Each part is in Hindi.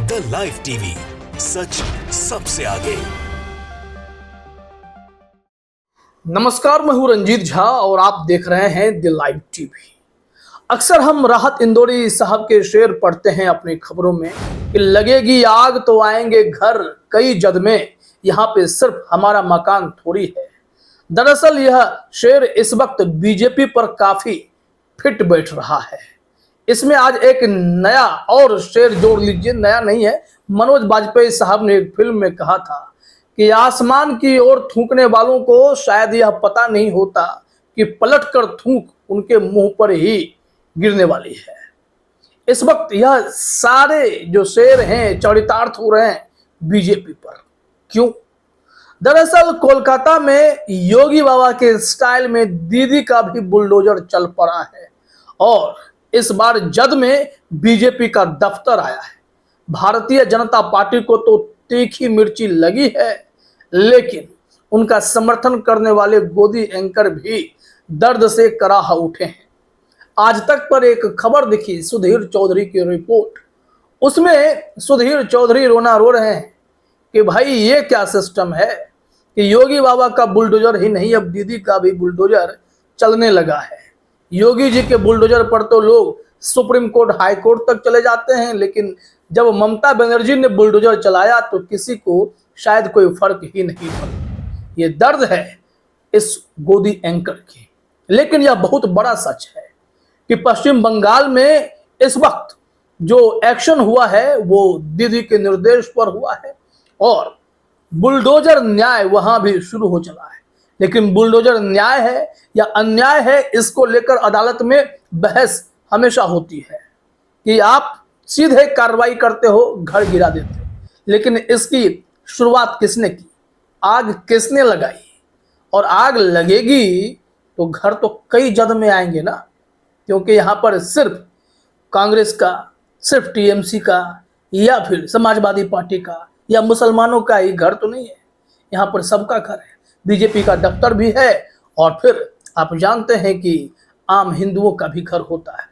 द लाइव टीवी, सच सबसे आगे। नमस्कार, मैं हूं रंजीत झा और आप देख रहे हैं द लाइव टीवी। अक्सर हम राहत इंदौरी साहब के शेर पढ़ते हैं अपनी खबरों में कि लगेगी आग तो आएंगे घर कई जद में, यहाँ पे सिर्फ हमारा मकान थोड़ी है। दरअसल यह शेर इस वक्त बीजेपी पर काफी फिट बैठ रहा है। इसमें आज एक नया और शेर जोड़ लीजिए, नया नहीं है। मनोज वाजपेयी साहब ने एक फिल्म में कहा था कि आसमान की ओर थूकने वालों को शायद यह पता नहीं होता कि पलटकर थूक उनके मुंह पर ही गिरने वाली है। इस वक्त यह सारे जो शेर हैं चरितार्थ हो रहे हैं बीजेपी पर। क्यों? दरअसल कोलकाता में योगी बाबा के स्टाइल में दीदी का भी बुलडोजर चल पड़ा है और इस बार जद में बीजेपी का दफ्तर आया है। भारतीय जनता पार्टी को तो तीखी मिर्ची लगी है, लेकिन उनका समर्थन करने वाले गोदी एंकर भी दर्द से कराह उठे हैं। आज तक पर एक खबर दिखी सुधीर चौधरी की रिपोर्ट, उसमें सुधीर चौधरी रोना रो रहे हैं कि भाई ये क्या सिस्टम है कि योगी बाबा का बुलडोजर ही नहीं, अब दीदी का भी बुलडोजर चलने लगा है। योगी जी के बुलडोजर पर तो लोग सुप्रीम कोर्ट, हाई कोर्ट तक चले जाते हैं, लेकिन जब ममता बनर्जी ने बुलडोजर चलाया तो किसी को शायद कोई फर्क ही नहीं पड़ा। ये दर्द है इस गोदी एंकर की। लेकिन यह बहुत बड़ा सच है कि पश्चिम बंगाल में इस वक्त जो एक्शन हुआ है वो दीदी के निर्देश पर हुआ है और बुलडोजर न्याय वहां भी शुरू हो चला है। लेकिन बुलडोजर न्याय है या अन्याय है, इसको लेकर अदालत में बहस हमेशा होती है कि आप सीधे कार्रवाई करते हो, घर गिरा देते हो, लेकिन इसकी शुरुआत किसने की, आग किसने लगाई? और आग लगेगी तो घर तो कई जद में आएंगे ना, क्योंकि यहाँ पर सिर्फ कांग्रेस का, सिर्फ टीएमसी का या फिर समाजवादी पार्टी का या मुसलमानों का ही घर तो नहीं है, यहाँ पर सबका घर है। बीजेपी का दफ्तर भी है और फिर आप जानते हैं कि आम हिंदुओं का भी घर होता है।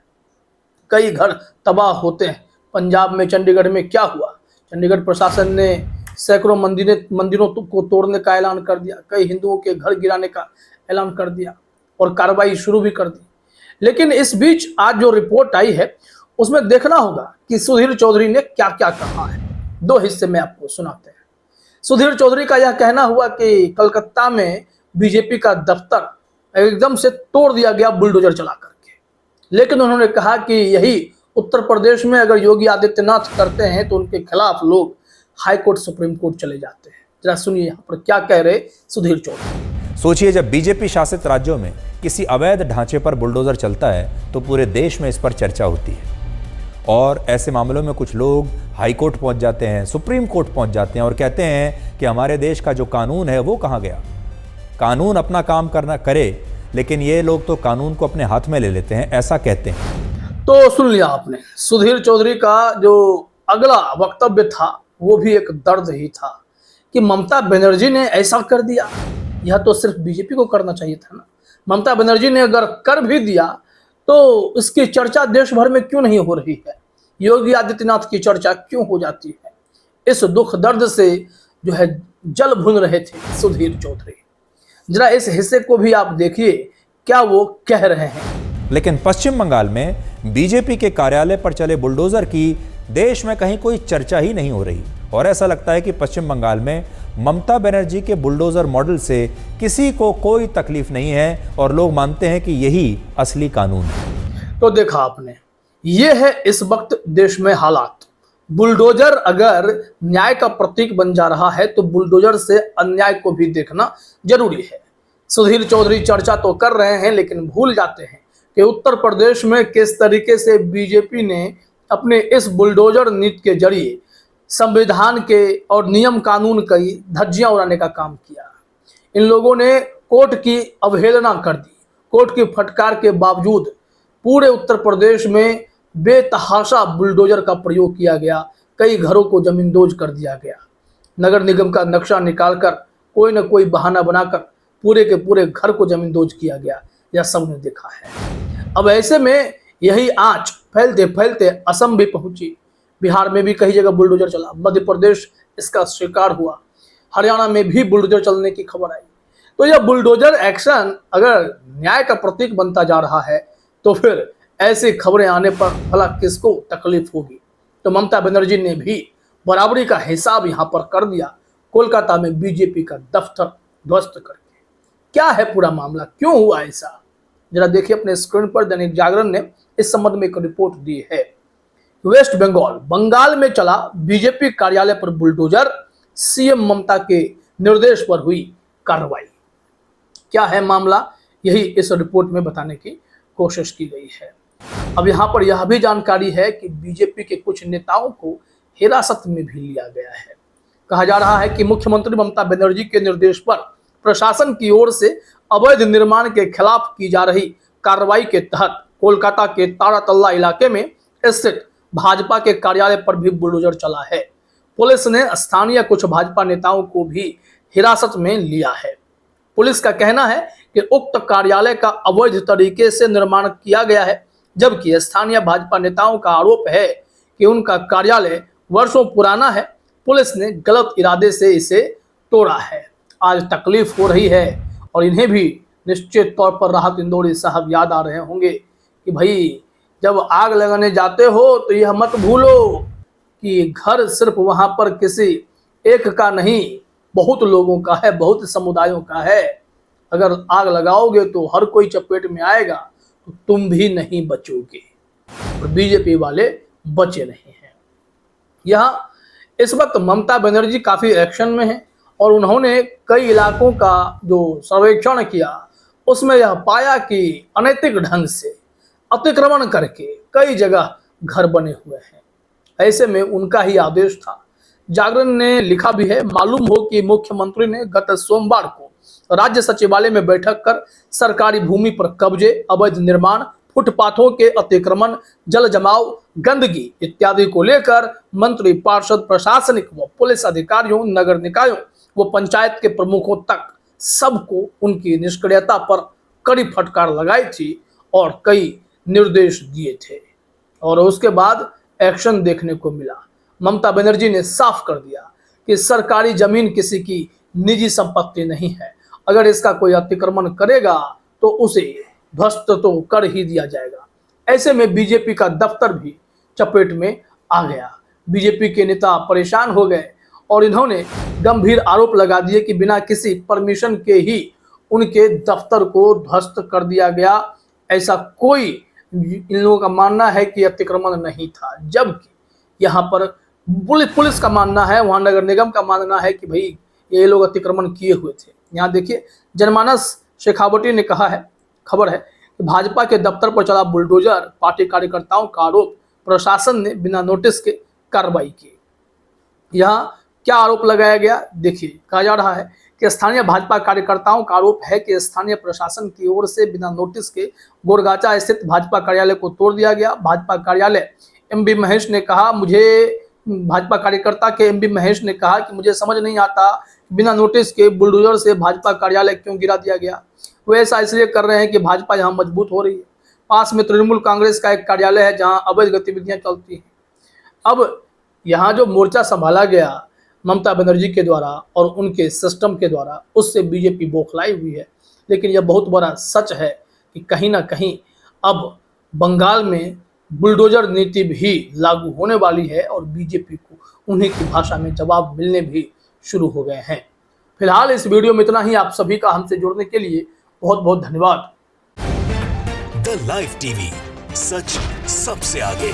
कई घर तबाह होते हैं। पंजाब में, चंडीगढ़ में क्या हुआ? चंडीगढ़ प्रशासन ने सैकड़ों मंदिरों को तोड़ने का ऐलान कर दिया, कई हिंदुओं के घर गिराने का ऐलान कर दिया और कार्रवाई शुरू भी कर दी। लेकिन इस बीच आज जो रिपोर्ट आई है उसमें देखना होगा कि सुधीर चौधरी ने क्या क्या कहा है। दो हिस्से में आपको सुनाते हैं। सुधीर चौधरी का यह कहना हुआ कि कलकत्ता में बीजेपी का दफ्तर एकदम से तोड़ दिया गया बुलडोजर चला करके। लेकिन उन्होंने कहा कि यही उत्तर प्रदेश में अगर योगी आदित्यनाथ करते हैं तो उनके खिलाफ लोग हाई कोर्ट, सुप्रीम कोर्ट चले जाते हैं। जरा सुनिए यहाँ पर क्या कह रहे सुधीर चौधरी। सोचिए, जब बीजेपी शासित राज्यों में किसी अवैध ढांचे पर बुलडोजर चलता है तो पूरे देश में इस पर चर्चा होती है और ऐसे मामलों में कुछ लोग हाई कोर्ट पहुंच जाते हैं, सुप्रीम कोर्ट पहुंच जाते हैं और कहते हैं कि हमारे देश का जो कानून है वो कहाँ गया। कानून अपना काम करना करे, लेकिन ये लोग तो कानून को अपने हाथ में ले लेते हैं, ऐसा कहते हैं। तो सुन लिया आपने, सुधीर चौधरी का जो अगला वक्तव्य था वो भी एक दर्द ही था कि ममता बनर्जी ने ऐसा कर दिया। यह तो सिर्फ बीजेपी को करना चाहिए था ना। ममता बनर्जी ने अगर कर भी दिया तो इसकी चर्चा देश भर में क्यों नहीं हो रही है? योगी आदित्यनाथ की चर्चा क्यों हो जाती है? इस दुख दर्द से जो है जल भून रहे थे सुधीर चौधरी। जरा इस हिस्से को भी आप देखिए क्या वो कह रहे हैं। लेकिन पश्चिम बंगाल में बीजेपी के कार्यालय पर चले बुलडोजर की देश में कहीं कोई चर्चा ही नहीं हो रही और ऐसा लगता है कि पश्चिम बंगाल में ममता बनर्जी के बुलडोजर मॉडल से किसी को कोई तकलीफ नहीं है और लोग मानते हैं कि यही असली कानून है। तो देखा आपने, ये है इस वक्त देश में हालात। बुलडोजर अगर न्याय का प्रतीक बन जा रहा है तो बुलडोजर से अन्याय को भी देखना जरूरी है। सुधीर चौधरी चर्चा तो कर रहे हैं लेकिन भूल जाते हैं कि उत्तर प्रदेश में किस तरीके से बीजेपी ने अपने इस बुलडोजर नीति के जरिए संविधान के और नियम कानून की धज्जियां उड़ाने का काम किया। इन लोगों ने कोर्ट की अवहेलना कर दी। कोर्ट की फटकार के बावजूद पूरे उत्तर प्रदेश में बेतहाशा बुलडोजर का प्रयोग किया गया। कई घरों को जमींदोज कर दिया गया। नगर निगम का नक्शा निकालकर कोई न कोई बहाना बनाकर पूरे के पूरे घर को जमींदोज किया गया। यह सबने देखा है। अब ऐसे में यही आंच फैलते फैलते असम भी पहुंची। बिहार में भी कई जगह बुलडोजर चला, मध्य प्रदेश इसका शिकार हुआ, हरियाणा में भी बुलडोजर चलने की खबर आई। तो यह बुलडोजर एक्शन अगर न्याय का प्रतीक बनता जा रहा है तो फिर ऐसी खबरें आने पर भला किसको तकलीफ होगी। तो ममता बनर्जी ने भी बराबरी का हिसाब यहां पर कर दिया, कोलकाता में बीजेपी का दफ्तर ध्वस्त करके। क्या है पूरा मामला, क्यों हुआ ऐसा, जरा देखिए अपने स्क्रीन पर। दैनिक जागरण ने इस संबंध में एक रिपोर्ट दी है। वेस्ट बंगाल में चला बीजेपी कार्यालय पर बुलडोजर, सीएम ममता के निर्देश पर हुई कार्रवाई। क्या है मामला, यही इस रिपोर्ट में बताने की कोशिश की गई है। अब यहाँ पर यह भी जानकारी है कि बीजेपी के कुछ नेताओं को हिरासत में भी लिया गया है। कहा जा रहा है कि मुख्यमंत्री ममता बनर्जी के निर्देश पर प्रशासन की ओर से अवैध निर्माण के खिलाफ की जा रही कार्रवाई के तहत कोलकाता के तारातल्ला इलाके में स्थित भाजपा के कार्यालय पर भी बुलडोजर चला है। पुलिस ने स्थानीय कुछ भाजपा नेताओं को भी हिरासत में लिया है। पुलिस का कहना है कि उक्त कार्यालय का अवैध तरीके से निर्माण किया गया है, जबकि स्थानीय भाजपा नेताओं का आरोप है कि उनका कार्यालय वर्षों पुराना है, पुलिस ने गलत इरादे से इसे तोड़ा है। आज तकलीफ हो रही है और इन्हें भी निश्चित तौर पर राहत इंदौरी साहब याद आ रहे होंगे कि भाई जब आग लगाने जाते हो तो यह मत भूलो कि घर सिर्फ वहां पर किसी एक का नहीं, बहुत लोगों का है, बहुत समुदायों का है। अगर आग लगाओगे तो हर कोई चपेट में आएगा, तो तुम भी नहीं बचोगे। और बीजेपी वाले बचे नहीं हैं। यहाँ इस वक्त ममता बनर्जी काफी एक्शन में है और उन्होंने कई इलाकों का जो सर्वेक्षण किया उसमें यह पाया कि अनैतिक ढंग से अतिक्रमण करके कई जगह घर बने हुए हैं। ऐसे में उनका ही आदेश था। जागरण ने लिखा भी है, मालूम हो कि मुख्यमंत्री ने गत सोमवार को राज्य सचिवालय में बैठक कर सरकारी भूमि पर कब्जे, अवैध निर्माण, फुटपाथों के अतिक्रमण, जल जमाव, गंदगी इत्यादि को लेकर मंत्री, पार्षद, प्रशासनिक व पुलिस अधिकारियों, नगर निकायों व पंचायत के प्रमुखों तक सबको उनकी निष्क्रियता पर कड़ी फटकार लगाई थी और कई निर्देश दिए थे। और उसके बाद एक्शन देखने को मिला। ममता बनर्जी ने साफ कर दिया कि सरकारी जमीन किसी की निजी संपत्ति नहीं है। अगर इसका कोई अतिक्रमण करेगा तो उसे ध्वस्त तो कर ही दिया जाएगा। ऐसे में बीजेपी का दफ्तर भी चपेट में आ गया। बीजेपी के नेता परेशान हो गए और इन्होंने गंभीर आरोप लगा दिए कि बिना किसी परमिशन के ही उनके दफ्तर को ध्वस्त कर दिया गया। ऐसा कोई इन लोगों का मानना है कि अतिक्रमण नहीं था, जबकि यहाँ पर पुलिस का मानना है, वहाँ नगर निगम का मानना है कि भाई ये लोग अतिक्रमण किए हुए थे। यहाँ देखिए, जनमानस शेखावटी ने कहा है, खबर है कि भाजपा के दफ्तर पर चला बुलडोजर, पार्टी कार्यकर्ताओं का आरोप, प्रशासन ने बिना नोटिस के कार्रवाई की। यहाँ क्या आरोप लगाया गया, देखिए, कहा जा रहा है कि स्थानीय भाजपा कार्यकर्ताओं का आरोप है कि स्थानीय प्रशासन की ओर से बिना नोटिस के गोरगाचा स्थित भाजपा कार्यालय को तोड़ दिया गया। भाजपा कार्यालय एमबी महेश ने कहा, भाजपा कार्यकर्ता के एमबी महेश ने कहा कि मुझे समझ नहीं आता बिना नोटिस के बुलडोजर से भाजपा कार्यालय क्यों गिरा दिया गया। वे ऐसा इसलिए कर रहे हैं कि भाजपा यहाँ मजबूत हो रही है। पास में तृणमूल कांग्रेस का एक कार्यालय है जहाँ अवैध गतिविधियां चलती हैं। अब यहाँ जो मोर्चा संभाला गया ममता बनर्जी के द्वारा और उनके सिस्टम के द्वारा, उससे बीजेपी बौखलाई हुई है। लेकिन यह बहुत बड़ा सच है कि कहीं ना कहीं अब बंगाल में बुलडोजर नीति भी लागू होने वाली है और बीजेपी को उन्हीं की भाषा में जवाब मिलने भी शुरू हो गए हैं। फिलहाल इस वीडियो में इतना ही। आप सभी का हमसे जुड़ने के लिए बहुत बहुत धन्यवाद। द लाइव टीवी, सच सबसे आगे।